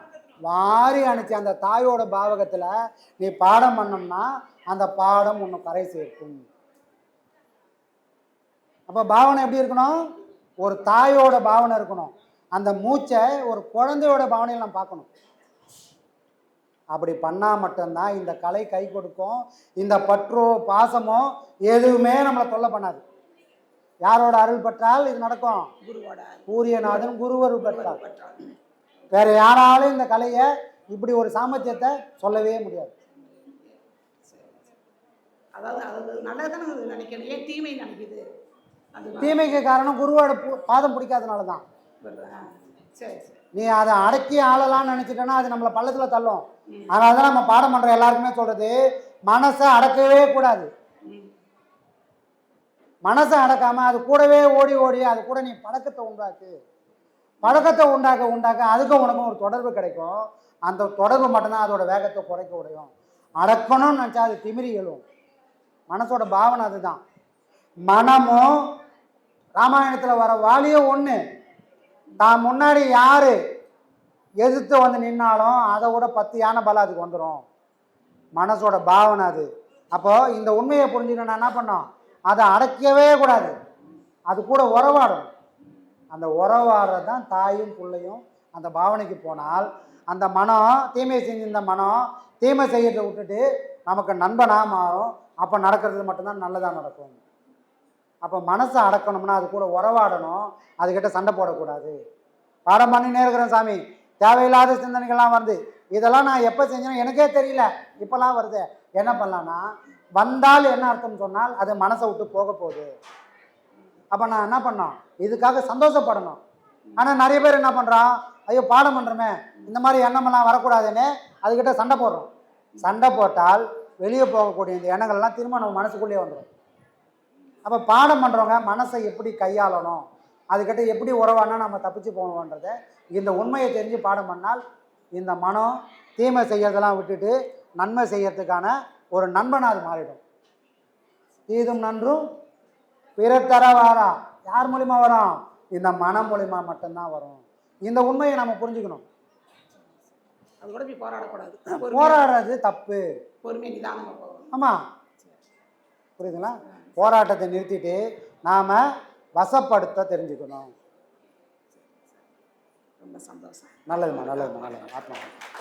வாரி அணைச்சி அந்த தாயோட பாவகத்தில் நீ பாடம் பண்ணோம்னா அந்த பாடம் உன்னை கரை சேர்க்கும். அப்போ பாவனை எப்படி இருக்கணும்? ஒரு தாயோட பாவனை இருக்கணும். அந்த மூச்சை ஒரு குழந்தையோட பாவனையில் நம்ம பார்க்கணும். அப்படி பண்ணால் மட்டும்தான் இந்த கலை கை கொடுக்கும். இந்த பற்றோ பாசமோ எதுவுமே நம்மளை தொல்லை பண்ணாது. யாரோட அருள் பெற்றால் இது நடக்கும்? குருவோட கூரியநாதன் குருவருள் பெற்றால். வேற யாராலும் இந்த கலையை இப்படி ஒரு சாமர்த்தியத்தை சொல்லவே முடியாது. அதாவது நல்லதானே நினைக்கணும், ஏன் தீமை நினைக்குது? அது தீமைக்கு காரணம் குருவோட பாதம் பிடிக்காதனால தான். சரி சரி. நீ அதை அடக்கி ஆளலாம்னு நினச்சிட்டேன்னா அது நம்மளை பள்ளத்தில் தள்ளும். அதனால தான் நம்ம பாடம் பண்ணுற எல்லாருக்குமே சொல்கிறது, மனசை அடக்கவே கூடாது. மனசை அடக்காமல் அது கூடவே ஓடி ஓடி அது கூட நீ பழக்கத்தை உண்டாக்கு. பழக்கத்தை உண்டாக்க அதுக்கு உனக்கும் ஒரு தொடர்பு கிடைக்கும். அந்த தொடர்பு மட்டும்தான் அதோட வேகத்தை குறைக்க முடியும். அடக்கணும்னு நினச்சா அது திமிரி எழும். மனசோட பாவனை அதுதான். மனமும் ராமாயணத்தில் வர வாலியும் ஒன்று. தான் முன்னாடி யார் எதிர்த்து வந்து நின்னாலும் அதை விட 10 யானை பலம் அதுக்கு வந்துடும். மனசோட பாவனை அது. அப்போது இந்த உண்மையை புரிஞ்சுக்கணும். என்ன பண்ணோம்? அதை அடக்கவே கூடாது. அது கூட உறவாடும். அந்த உறவாடுறது தான் தாயும் பிள்ளையும். அந்த பாவனைக்கு போனால் அந்த மனம் தீமை செஞ்சிருந்த மனம் தீமை செய்யறதை விட்டுட்டு நமக்கு நண்பனாக மாறும். அப்போ நடக்கிறது மட்டும்தான் நல்லதாக நடக்கும். அப்போ மனசை அடக்கணும்னா அது கூட உறவாடணும். அதுக்கிட்ட சண்டை போடக்கூடாது. பாடம் பண்ணினே இருக்கிறேன் சாமி, தேவையில்லாத சிந்தனைகள்லாம் வருது. இதெல்லாம் நான் எப்போ செஞ்சேன்னு எனக்கே தெரியல, இப்போலாம் வருது. என்ன பண்ணலான்னா, வந்தால் என்ன அர்த்தம் சொன்னால் அது மனசை விட்டு போக போகுது. அப்போ நான் என்ன பண்ணோம்? இதுக்காக சந்தோஷப்படணும். ஆனால் நிறைய பேர் என்ன பண்ணுறான்? ஐயோ பாடம் பண்ணுறோமே, இந்த மாதிரி எண்ணமெல்லாம் வரக்கூடாதுன்னு அதுக்கிட்ட சண்டை போடுறோம். சண்டை போட்டால் வெளியே போகக்கூடிய இந்த எண்ணங்கள்லாம் திரும்ப நம்ம மனசுக்குள்ளேயே வந்துடும். அப்போ பாடம் பண்ணுறவங்க மனசை எப்படி கையாளணும், அதுக்கிட்ட எப்படி உறவானா நம்ம தப்பிச்சு போகணுன்றதை இந்த உண்மையை தெரிஞ்சு பாடம் பண்ணால் இந்த மனம் தீமை செய்யறதெல்லாம் விட்டுட்டு நன்மை செய்யறதுக்கான ஒரு நண்பனாக அது மாறிடும். தீதும் நன்றும் பிறத்தர வாரா. யார் மூலிமா வரும்? இந்த மனம் மூலிமா மட்டும்தான் வரும். இந்த உண்மையை நம்ம புரிஞ்சுக்கணும். அது கூட போய் போராடக்கூடாது. போராடுறது தப்பு. பொறுமை நிதானமாக போகணும். ஆமாம், புரியுதுங்களா? போராட்டத்தை நிறுத்திட்டு நாம் வசப்படுத்த தெரிஞ்சுக்கணும். ரொம்ப சந்தோஷம். நல்லதுமா, நல்லதுமா, நல்லது. ஆத்மா.